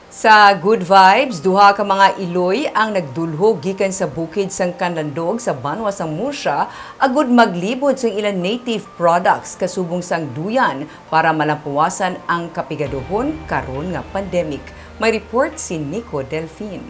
Sa Good Vibes, duha ka mga iloy ang nagdulhog gikan sa bukid sang Canlandog sa banwa sang Murcia agud maglibod sang ilang native products kasubong sang duyan para malampuwasan ang kapigaduhon karon nga pandemic. May report si Nico Delfin.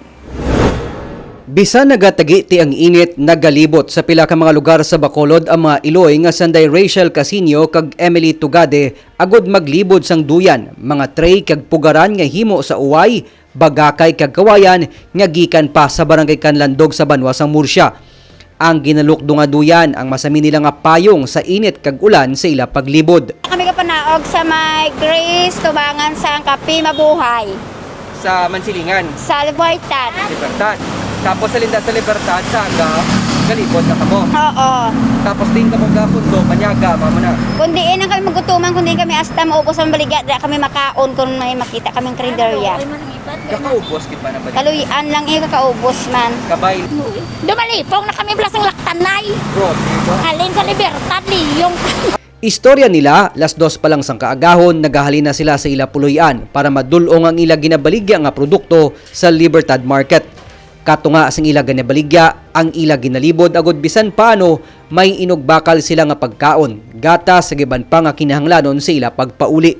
Bisan nagatagi ti ang init nagalibot sa pila ka mga lugar sa Bacolod ang mga iloy nga sanday Rachel Casinio kag Emily Tugade agud maglibod sang duyan, mga tray kag pugaran nga himo sa uway, bagakay kag kawayan nga gikan pa sa barangay Canlandog sa banwa sang Murcia. Ang ginalukdo nga duyan ang masami nila nga payong sa init kag ulan sa ila paglibod. Kami ka panaog sa may Grace, tubangan sa kape mabuhay. Sa Mansilingan, Sa Libertad. Libertad. Tapos sa Linda sa Libertad, Saga, galibot na kamo. Oo. Tapos din kamo gapundo, panyaga, mama na. Kundi na kami magutuman, kundi kami hasta maubos ang baligya, da kami makaon kung may makita kaming karinderya. Kakaubos kit pa na ba? Kaluyan lang kakaubos man. Kabay. Dumalipong na kami blasang laktanay. Bro, diba? Halin sa Libertad, liyong. Istorya nila, las 2 pa lang sang kaagahon, nagahalina sila sa ila puluyan para madulong ang ila ginabaligya nga produkto sa Libertad Market. Katunga sang ila ginabaligya, ang ila ginalibod agud bisan paano may inugbakal sila nga pagkaon, gata sa giban pa nga kinahanglanon sa ila pagpauli.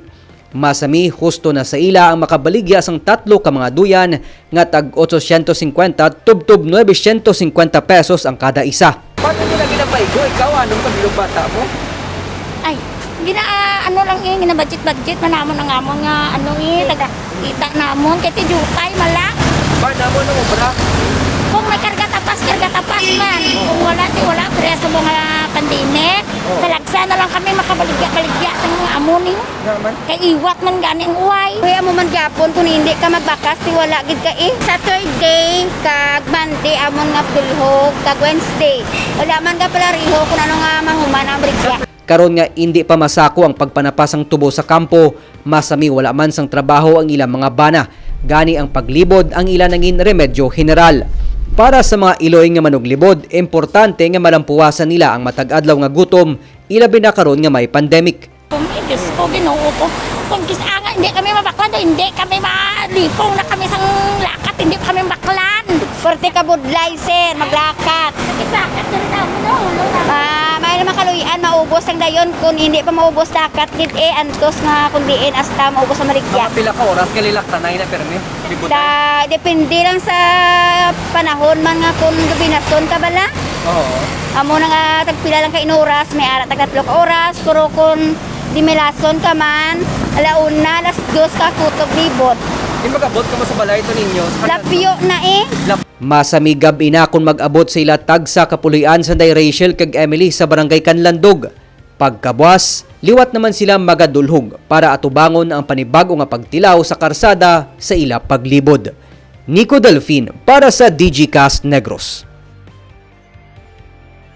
Masami husto na sa ila ang makabaligya sang tatlo ka mga duyan nga tag 850 tubtob 950 pesos ang kada isa. Paano nila ginapaigo? Ikaw anong kabilog bata mo? Ay, ano lang ginabudget-budget manamon ang amon nga kita namon kaya tijutay malak. Paano mo nung obra? Kung may karga tapas man. Kung wala, preso mga pandemic. Talagsa na lang kami makabaligya sa mga amoning. Kay iwat man gani ang uway. Kuya mo man gapon kung hindi ka magbakas, di wala gid ka eh. Saturday, kag Monday, amon nga dulhog, kag Wednesday. Wala man ka pala riho kung ano nga mahuman ang baligya. Karon nga hindi pa masako ang pagpanapasang tubo sa kampo, masami wala man sang trabaho ang ilang mga bana. Gani ang paglibod ang ilan nangin remedyo general. Para sa mga iloy nga manuglibod, importante nga malampuwasan nila ang matag-adlaw nga gutom, ilabi na karon nga may pandemic. Kung Diyos ko, ginoo ko. Kung kisanga, hindi kami mabaklan, hindi kami malipong na kami sang lakat, hindi kami baklan. Forte ka budlay, sir, maglakat. Lakat na rin ako, no? May naman kaluyan, maubos ang dayon. Kung hindi pa maubos lakat, gid antos nga kundiin hasta maubos ang marigya. Mga pila ka oras kalilak tanay na permi? Depende lang sa panahon man nga kung gabinason ka bala. Oo. Amo na nga tagpila lang ka inuras, may ara tag 3 ka oras, pero kung di melason ka man, alauna, alas 2 ka kutob libod. Di magabot ka mo sa balay ito ninyo? Lapyo na eh. Masamigab ina kung mag-abot sa ila tagsa kapulian sa Rachel kag Emily sa barangay Canlandog. Pagkabuas, liwat naman sila magadulhog para atubangon ang panibago nga pagtilaw sa karsada sa ila paglibod. Nico Delfin para sa DigiCast Negros.